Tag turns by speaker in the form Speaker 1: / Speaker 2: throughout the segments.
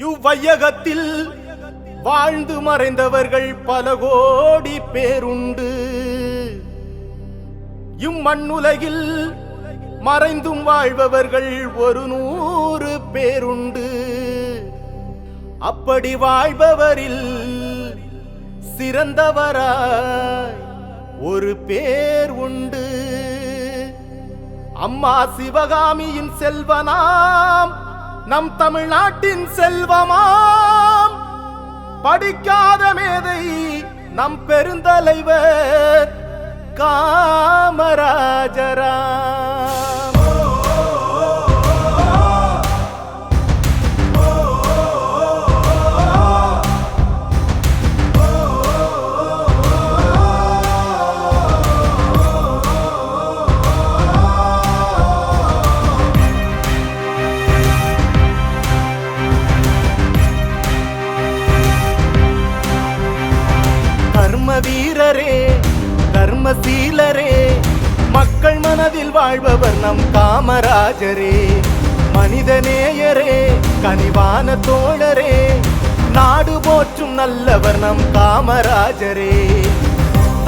Speaker 1: இவ்வையகத்தில் வாழ்ந்து மறைந்தவர்கள் பல கோடி பேருண்டு. இம்மண்ணுலகில் மறைந்தும் வாழ்பவர்கள் 100 பேருண்டு. அப்படி வாழ்பவரில் சிறந்தவராய் ஒரு பேர் உண்டு. அம்மா சிவகாமியின் செல்வனாம் நம் தமிழ்நாட்டின் செல்வமாம். படிக்காத மேதை நம் பெருந்தலைவர் காமராஜராம். வீரரே தர்மசீலரே, மக்கள் மனதில் வாழ்பவர் நம் காமராஜரே. மனிதநேயரே, கனிவான தோழரே, நாடு போற்றும் நல்லவர் நம் காமராஜரே.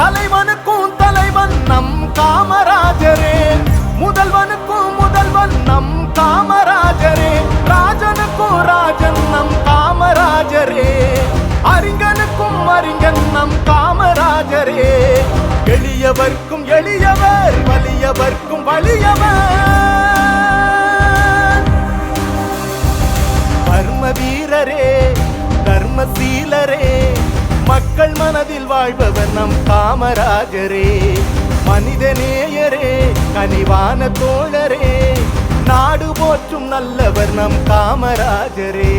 Speaker 1: தலைவனுக்கும் தலைவன் நம் காமராஜரே, முதல்வனுக்கும் முதல்வன் நம் காமராஜரே, ராஜனுக்கும் ராஜன் நம் காமராஜரே, அறிஞனுக்கும் அறிஞன் நம் காமராஜரே. எளியவர்க்கும் எளியவர், வலியவர்க்கும் வலியவர். தர்ம வீரரே தர்மசீலரே, மக்கள் மனதில் வாழ்பவர் நம் காமராஜரே. மனிதநேயரே, கனிவான தோழரே, நாடு போற்றும் நல்லவர் நம் காமராஜரே.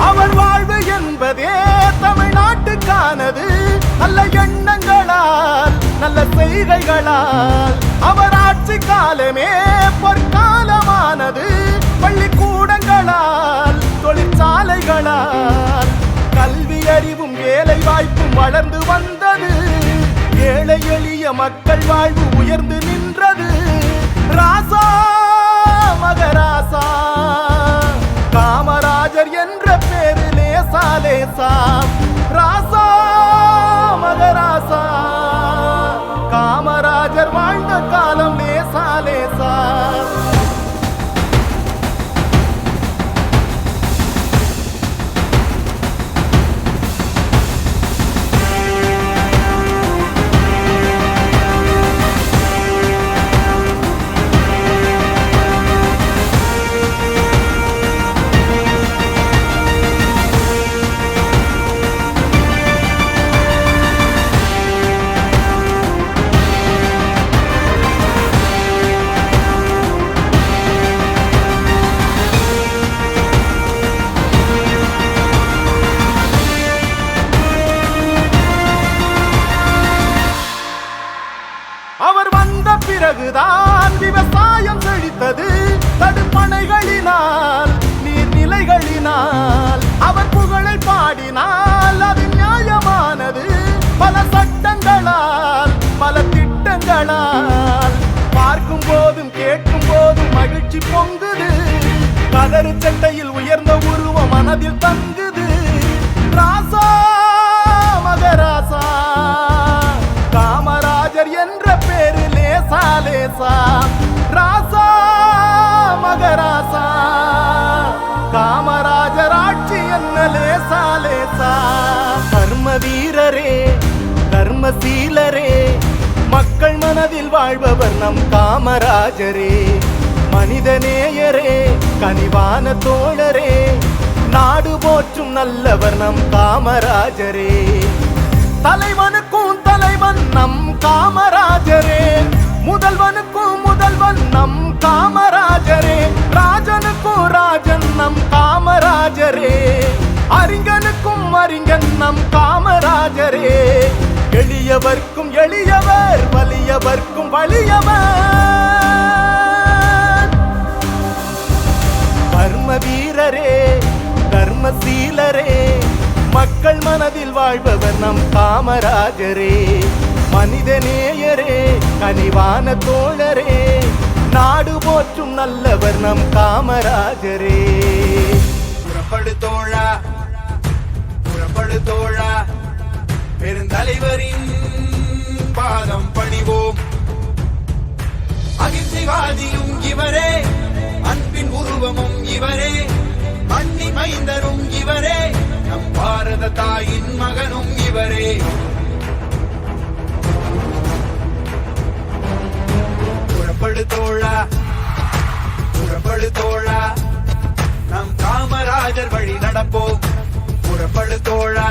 Speaker 1: அவர் வாழ்வு என்பதே தமிழ்நாட்டுக்கானது. நல்ல எண்ணங்களால் நல்ல செய்கைகளால் அவர் ஆட்சி காலமே பொற்காலமானது. பள்ளிக்கூடங்களால் தொழிற்சாலைகளால் கல்வி அறிவும் வேலை வாய்ப்பும் வளர்ந்து வந்தது. ஏழை எளிய மக்கள் வாழ்வு உயர்ந்து நின்றது. ராசா மகராசா காமராஜர் என்ற பேரு லேசா லேசா. ராசா மகராசா காமராஜர் வாழ்ந்த காலம் லேசா லேசா. அவர் வந்த பிறகுதான் விவசாயம் செழித்தது. தடுப்பணைகளினால் நீர்நிலைகளினால் அவர் புகழை பாடினால் அது நியாயமானது. பல சட்டங்களால் பல திட்டங்களால் பார்க்கும் போதும் கேட்கும் போதும் மகிழ்ச்சி பொங்குது. கதறு சட்டையில் உயர்ந்த உருவம் மனதில் தங்குது. ராசா மகராசா காமராஜர் என்ற பேரு லேசா லேசா. ராசா மகராசா காமராஜர் ஆட்சி என்ன லேசா லேசா. தர்ம வீரரே தர்மசீலரே, மக்கள் மனதில் வாழ்பவர் நம் காமராஜரே. மனிதநேயரே, கனிவான தோழரே, நாடு போற்றும் நல்லவர் நம் காமராஜரே. தலைவனுக்கும் தலைவன் நம் காமராஜரே, முதல்வனுக்கும் முதல்வன் நம் காமராஜரே, ராஜனுக்கும் ராஜன் நம் காமராஜரே, அறிஞனுக்கும் அறிஞன் நம் காமராஜரே. எளிய எளியவர்க்கும் எளியவர், வலியவர்க்கும் வலியவர். கர்ம வீரரே, தர்மசீலரே, மக்கள் மனதில் வாழ்பவர் நம் காமராஜரே. மனிதநேயரே, கனிவான தோழரே, நாடு போற்றும் நல்லவர் நம் காமராஜரே.
Speaker 2: புறப்படு தோழா, புறப்படு தோழா, பெருந்தலைவரின் பாதம் பணிவோம். அகிம்சைவாதியும் இவரே, அன்பின் உருவமும் இவரே, மண்ணி மைந்தரும் இவரே, நம் பாரத தாயின் மகனும் இவரே. புறப்படு தோழா, புறப்படு தோழா, நம் காமராஜர் வழி நடப்போம். புறப்படு தோழா,